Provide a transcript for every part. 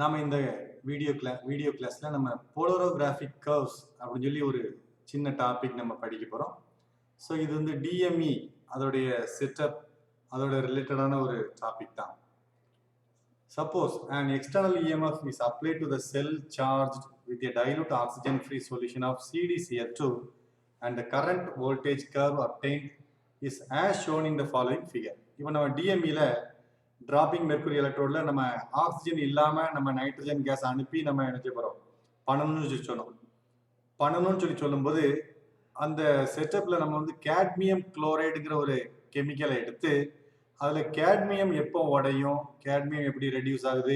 நாம இந்த வீடியோ கிளாஸ்ல நம்ம போலரோகிராஃபிக் கர்வ்ஸ் அப்படின்னு சொல்லி ஒரு சின்ன டாபிக் நம்ம படிக்க போறோம். ஸோ இது வந்து டிஎம்இ அதோடைய செட்டப் அதோட ரிலேட்டடான ஒரு டாபிக் தான். Suppose an external EMF is applied to the cell charged with a dilute oxygen-free solution of CdCl2 and the current voltage curve obtained is as shown in the following figure. இப்போ நம்ம டிஎம்இல dropping mercury எலக்ட்ரோட்ல நம்ம oxygen இல்லாம நம்ம nitrogen gas அனுப்பி நம்ம என்ன செய்ய போறோம் பண்ணணும்னு சொல்லி சொல்லும்போது அந்த செட்டப்ல நம்ம வந்து கேட்மியம் குளோரைடுங்கிற ஒரு கெமிக்கலை எடுத்து அதில் கேட்மியம் எப்போ உடையும், கேட்மியம் எப்படி ரெடியூஸ் ஆகுது,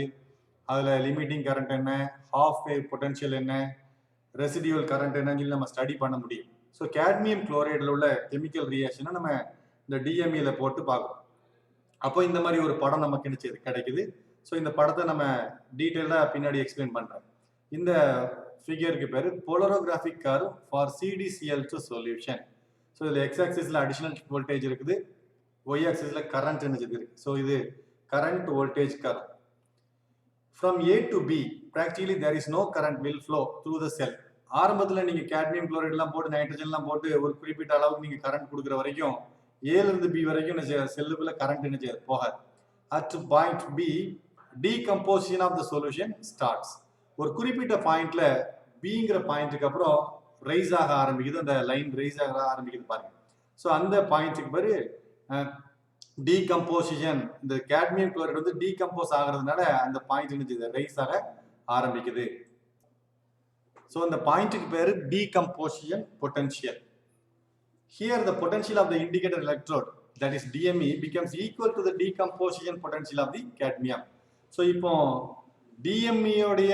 அதில் லிமிட்டிங் கரண்ட் என்ன, ஹாஃப் வேவ் பொட்டன்ஷியல் என்ன, ரெசிடியூவல் கரண்ட் என்னன்னு சொல்லி நம்ம ஸ்டடி பண்ண முடியும். ஸோ கேட்மியம் குளோரைடில் உள்ள கெமிக்கல் ரியாக்ஷனை நம்ம இந்த டிஎம்இல போட்டு பார்க்கணும். அப்போ இந்த மாதிரி ஒரு படம் நமக்கு கிடைக்குது. ஸோ இந்த படத்தை நம்ம டீட்டெயிலாக பின்னாடி எக்ஸ்பிளைன் பண்ணுறேன். இந்த ஃபிகருக்கு பேர் polarographic curve for CdCl2 solution. So இதில் எக்ஸ் ஆக்சிஸில் அடிஷனல் வோல்டேஜ் இருக்குது, y axis la current energy இருக்கு. So இது current voltage curve. From A to B practically there is no current will flow through the cell. ஆரம்பத்துல நீங்க cadmium chloride எல்லாம் போட்டு nitrogen எல்லாம் போட்டு ஒரு குறிப்பிட்ட அளவுக்கு நீங்க கரண்ட் கொடுக்குற வரைக்கும் A ல இருந்து B வரைக்கும் செல்லுக்குள்ள கரண்ட் என்ன செய்யாது, போகாது. At point B decomposition of the solution starts. ஒரு குறிப்பிட்ட பாயிண்ட்ல Bங்கிற பாயிண்ட்டுக்கு அப்புறம் ரைஸ் ஆக ஆரம்பிக்குது, அந்த லைன் ரைஸ் ஆக ஆரம்பிக்குது பாருங்க. ஸோ அந்த பாயிண்ட்டுக்கு பிறகு டீகம்போசிஷன், இந்த கேட்மியம் குளோரைடு வந்து டீகம்போஸ் ஆகிறதுனால அந்த பாயிண்ட் என்ன ரைஸ் ஆக ஆரம்பிக்குது. ஸோ அந்த பாயிண்ட்டுக்கு பேரு decomposition potential. Here the potential of the indicator electrode that is DME becomes equal to the decomposition potential of the cadmium. So இப்போ டிஎம்இயோடைய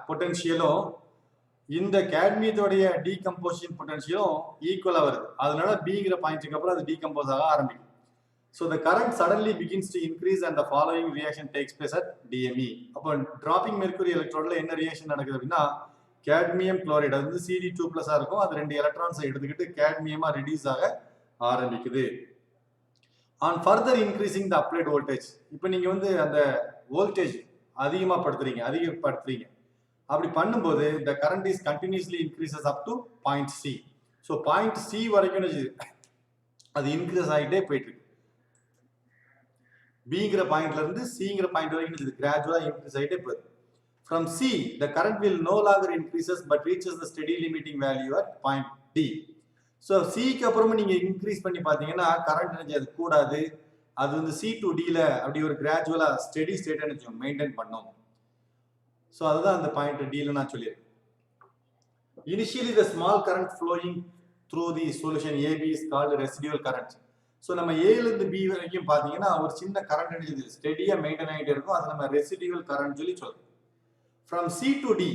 பொட்டன்ஷியலும் இந்த கேட்மியத்தோடைய டீகம்போசிஷன் பொட்டன்ஷியலும் ஈக்குவலா வருது. அதனால பிங்கிற பாயிண்ட்டுக்கு அப்புறம் அது டீகம்போஸ் ஆக ஆரம்பிக்கும். So the current suddenly begins to increase and the following reaction takes place at DME. அப்போ டிராப்பிங் மெர்க்குரி எலக்ட்ரோட்ல என்ன ரியாக்ஷன் நடக்குது அப்படின்னா, கேட்மியம் குளோரைடு அது வந்து Cd2+ இருக்கும், அது 2 எலக்ட்ரான்ஸை எடுத்துக்கிட்டு கேட்மியமா ரெடியூஸ் ஆக ஆரம்பிக்குது. On further increasing the applied voltage. இப்போ நீங்க வந்து அந்த வோல்டேஜ் அதிகப்படுத்துறீங்க. அப்படி பண்ணும்போது the current is continuously increases up to point C. So point C வரைக்கும் அது இன்க்ரீஸ் ஆகிட்டே போயிட்டு இருக்கு. Bங்கிற பாயிண்ட்ல இருந்து Cங்கிற பாயிண்ட் வரைக்கும் கிராஜுவலா இன்க்ரீஸ் ஆகிட்டே போகுது. From C the current will no longer increases but reaches the steady limiting value at point D. So Cக்கு அப்புறமா நீங்க இன்க்ரீஸ் பண்ணி பாத்தீங்கன்னா கரண்ட் அது கூடாது, அது வந்து C to D ல அப்படி ஒரு கிராஜுவலா ஸ்டெடி ஸ்டேட் என்ன மெயின்டைன் பண்ணும். ஸோ அதுதான் அந்த பாயிண்ட் டீல நான் சொல்லியிருக்கேன். Initially the small current flowing through the solution AB is called residual current. So நம்ம ஏலேருந்து பி வரைக்கும் பார்த்தீங்கன்னா ஒரு சின்ன கரண்ட் என்ன ஸ்டெடியாக மெயின்டைன் ஆகிட்டே இருக்கும், அதை நம்ம ரெசிடியூவல் கரண்ட் சொல்லி சொல்றோம். From C to D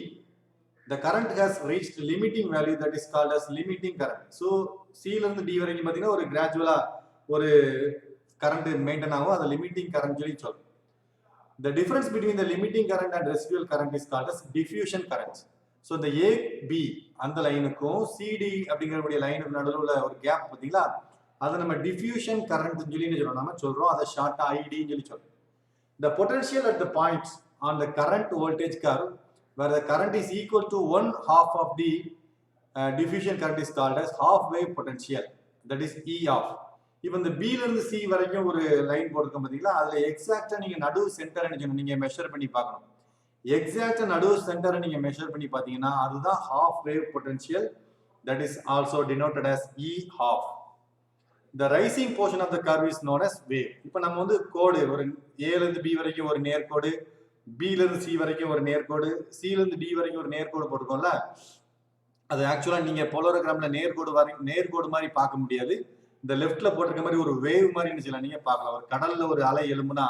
the current has reached limiting value that is called as limiting current. So சிலேருந்து டி வரைக்கும் பார்த்தீங்கன்னா ஒரு கிராஜுவலா ஒரு கரண்ட் மெயின்டைன் ஆகும், அதை லிமிட்டிங் கரண்ட் சொல்லி சொல்றோம். The difference between the limiting current and residual current is called as diffusion current. So the AB அந்த லைனுக்கும் CD அப்படிங்கக்கூடிய லைனுக்கு நடுவுல உள்ள ஒரு கேப் பாத்தீங்களா, அதை நம்ம diffusion current சொல்லி நம்ம சொல்றோம், அதை ஷார்ட்டா ID சொல்லி சொல்றோம். The potential at the points on the current voltage curve where the current is equal to 1/2 of the diffusion current is called as half wave potential, that is E off. இப்போ இந்த பில இருந்து C வரைக்கும் ஒரு line போட்டுருக்கோம் பார்த்தீங்களா, அதுல எக்ஸாக்டா நீங்க நடுவு சென்டரை நீங்க மெஷர் பண்ணி பார்க்கணும். எக்ஸாக்டா நடுவு சென்டரை நீங்க மெஷர் பண்ணி பார்த்தீங்கன்னா அதுதான் half wave potential, that is also denoted as E half. The rising portion of the curve is known as wave. இப்போ நம்ம வந்து கோடு ஒரு ஏல இருந்து பி வரைக்கும் ஒரு நேர்கோடு, பில இருந்து சி வரைக்கும் ஒரு நேர்கோடு, சில இருந்து டி வரைக்கும் ஒரு நேர்கோடு போட்டுக்கோம்ல, அது ஆக்சுவலா நீங்க போலரோகிராம்ல நேர்கோடு மாதிரி பார்க்க முடியாது. இந்த லெஃப்ட்ல போட்டிருக்க மாதிரி ஒரு வேவ் மாதிரி இருந்துச்சுல நீங்க பார்க்கலாம். ஒரு கடல்ல ஒரு அலை எழும்புனா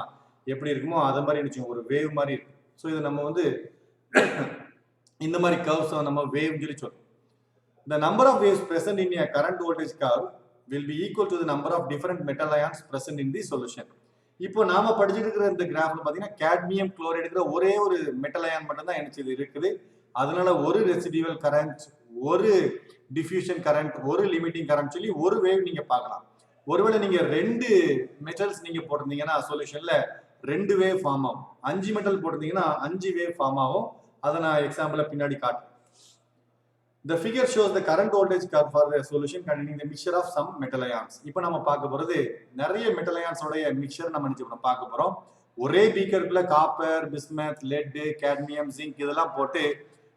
எப்படி இருக்குமோ அதை மாதிரி இருந்துச்சு, ஒரு வேவ் மாதிரி இருக்கு. ஸோ இது நம்ம வந்து இந்த மாதிரி கர்வ்ஸ் நம்ம வேவ் சொல்லி சொல்றோம். The number of waves present in a current voltage curve will be equal to the number of different metal ions present in the solution. இப்போ நாம படிச்சுட்டு இருக்கிற இந்த கிராஃப்ல பாத்தீங்கன்னா கேட்மியம் குளோரைடுங்கிற ஒரே ஒரு மெட்டல் அயான் மட்டும் தான் எனக்கு இருக்குது. அதனால ஒரு ரெசிடியூவல் கரண்ட், ஒரு டிஃப்யூஷன் கரண்ட், ஒரு லிமிட்டிங் கரண்ட் சொல்லி ஒரு வேவ் நீங்க பார்க்கலாம். ஒருவேளை நீங்க 2 மெட்டல்ஸ் நீங்க போட்டிருந்தீங்கன்னா சொல்யூஷன்ல 2 வேவ் ஃபார்ம் ஆகும். 5 மெட்டல் போட்டிருந்தீங்கன்னா 5 வேவ் ஃபார்ம் ஆகும். அதை நான் எக்ஸாம்பிள பின்னாடி காட்டுறேன். The figure shows the current voltage curve for the solution containing the mixture of some metal ions. இப்போ நம்ம பார்க்க போறது நிறைய மெட்டல் அயான்ஸோட மிக்சர் நம்ம நினைச்சு பார்க்க போறோம். ஒரே பீக்கருக்குள்ள copper, bismuth, lead, cadmium, zinc இதெல்லாம் போட்டு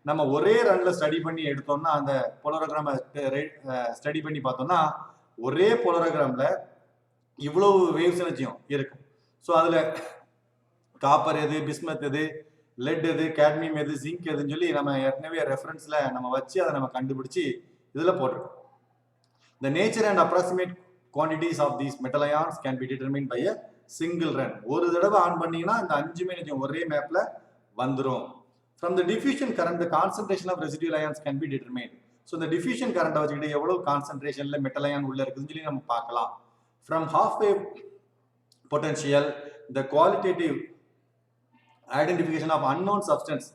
நம்ம ஒரே ரன்ல ஸ்டடி பண்ணி எடுத்தோம்னா அந்த போலரோகிராம ஸ்டடி பண்ணி பார்த்தோம்னா ஒரே போலரோகிராம்ல இவ்வளவு வேவ்ஸ் எனர்ஜியும் இருக்கும். ஸோ அதுல காப்பர் எது, பிஸ்மத் எது, லெட் எது, கேட்மியம் எது, ஜிங்க் எதுன்னு சொல்லி நம்ம ஏற்கனவே ரெஃபரன்ஸ்ல நம்ம வச்சு அதை நம்ம கண்டுபிடிச்சு இதுல போட்டிருக்கோம். The nature and approximate quantities of these metal ions can be determined by a single run. ஒரு தடவை ஆன் பண்ணீங்கன்னா இந்த 5 எனர்ஜியும் ஒரே மேப்ல வந்துரும். From the diffusion current, the concentration of residual ions can be determined. So the diffusion current வச்சுக்கிட்டு எவ்வளவு கான்சென்ட்ரேஷன்ல மெட்டல் அயான் உள்ள இருக்குன்னு சொல்லி நம்ம பார்க்கலாம். From half wave potential, the qualitative identification of unknown substance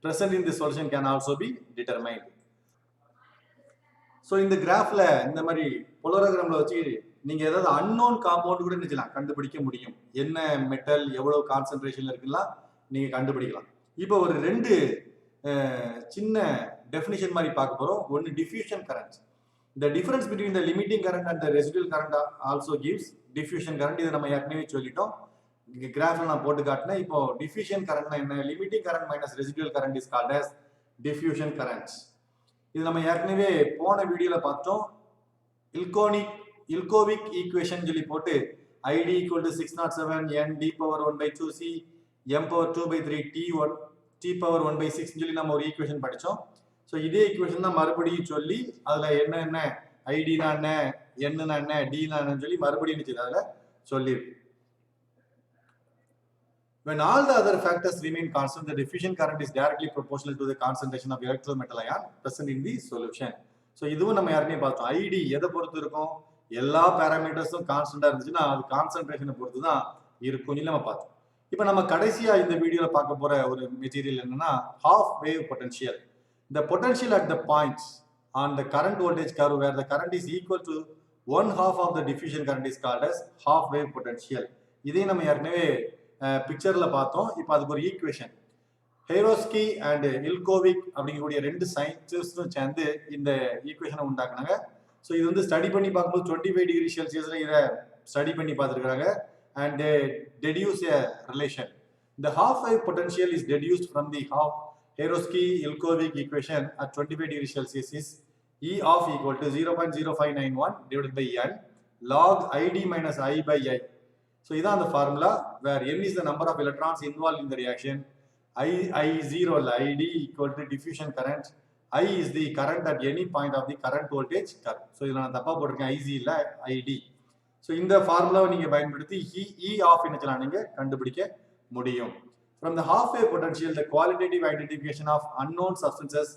present in the solution can also be determined. So இந்த கிராஃப்ல இந்த மாதிரி போலரோகிராம்ல வச்சு நீங்க ஏதாவது அன்னோன் காம்பவுண்ட் கூட நினைச்சலாம் கண்டுபிடிக்க முடியும். என்ன மெட்டல் எவ்வளவு கான்சென்ட்ரேஷன்ல இருக்குலாம் நீங்க கண்டுபிடிக்கலாம். இப்போ ஒரு 2 சின்ன டெஃபினிஷன் மாதிரி பார்க்க போறோம். ஒன்னு diffusion current. The difference between the limiting current and the residual current also gives diffusion current. இதை நம்ம ஏற்கனவே சொல்லிட்டோம். கிராஃப்ல நான் போட்டு காட்டினேன். இப்போ டிஃப்யூஷன் கரண்ட்னா என்ன? Limiting current minus residual current is called as diffusion current. இது நம்ம ஏற்கனவே போன வீடியோல பார்த்தோம். இல்கோவிக் ஈக்குவேஷன் சொல்லி போட்டு ID equal to 607 n d power 1/2 c m power 2/3 t power 1/6 சொல்லி நம்ம ஒரு ஈக்குவேஷன் படிச்சோம். ஸோ இதே ஈக்குவேஷன் தான் மறுபடியும் சொல்லி அதுல என்ன ஐடினா என்ன, என்னன்னா என்ன, டினா என்னன்னு சொல்லி மறுபடியும் அதுல சொல்லியிருக்கு. When all the other factors remain constant, the diffusion current is directly proportional to the concentration of electrometal ion present in the solution. So இதுவும் நம்ம யாருமே பார்த்தோம். ஐடி எதை பொறுத்து இருக்கும்? எல்லா பேராமீட்டர்ஸும் கான்ஸ்டன்டா இருந்துச்சுன்னா அது கான்சென்ட்ரேஷனை பொறுத்து தான் இருக்கும் நம்ம பார்த்தோம். இப்போ நம்ம கடைசியா இந்த வீடியோல பார்க்க போற ஒரு மெட்டீரியல் என்னன்னா half wave potential. The potential at the points on the current voltage curve where the current is equal to 1/2 of the diffusion current is called as half wave potential. இதே நம்ம ஏற்கனவே பிக்சர்ல பார்த்தோம். இப்போ அதுக்கு ஒரு ஈக்குவேஷன் ஹேரோஸ்கி அண்ட் இல்கோவிக் அப்படிங்கக்கூடிய 2 சயின்டிஸ்டும் சேர்ந்து இந்த ஈக்குவேஷனை உண்டாக்குனாங்க. ஸோ இது வந்து ஸ்டடி பண்ணி பார்க்கும்போது 25 டிகிரி செல்சியஸ்ல இதை ஸ்டடி பண்ணி பார்த்துருக்காங்க. And deduce a relation. The half wave potential is deduced from the half Hairovsky-Ilkovic equation at 25 degrees Celsius is E of equal to 0.0591 divided by n log ID minus I by I. So இதான் அந்த formula where n is the number of electrons involved in the reaction, I0 ID equal to diffusion current, I is the current at any point of the current voltage curve. So இதில் நான் தப்பா போட்டிருக்கேன், IZ இல்ல ID. So இந்த ஃபார்முலாவை நீங்க பயன்படுத்தி E of என்னச்சலாம் நீங்க கண்டுபிடிக்க முடியும். From the half wave potential, the qualitative identification of unknown substances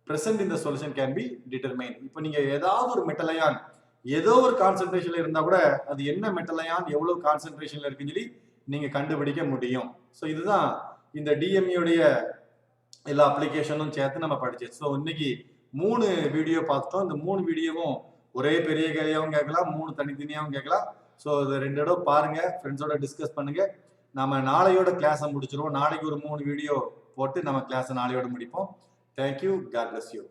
present in the solution can be determined. இப்போ நீங்க ஏதாவது ஒரு மெட்டல் அயான் ஏதோ ஒரு கான்சென்ட்ரேஷன்ல இருந்தா கூட அது என்ன மெட்டல் அயான் எவ்வளவு கான்சென்ட்ரேஷன்ல இருக்குன்னு சொல்லி நீங்க கண்டுபிடிக்க முடியும். ஸோ இதுதான் இந்த டிஎம்இ எல்லா அப்ளிகேஷனும் சேர்த்து நம்ம படிச்சோம். ஸோ இன்னைக்கு 3 வீடியோ பார்த்துட்டோம். இந்த 3 வீடியோவும் ஒரே பெரிய கதையாகவும் கேட்கலாம், 3 தனித்தனியாகவும் கேட்கலாம். ஸோ இது 2 இடம் பாருங்க, ஃப்ரெண்ட்ஸோட டிஸ்கஸ் பண்ணுங்க. நம்ம நாளையோட கிளாஸை முடிச்சிருவோம். நாளைக்கு ஒரு 3 வீடியோ போட்டு நம்ம கிளாஸை நாளையோட முடிப்போம். தேங்க்யூ. God bless you.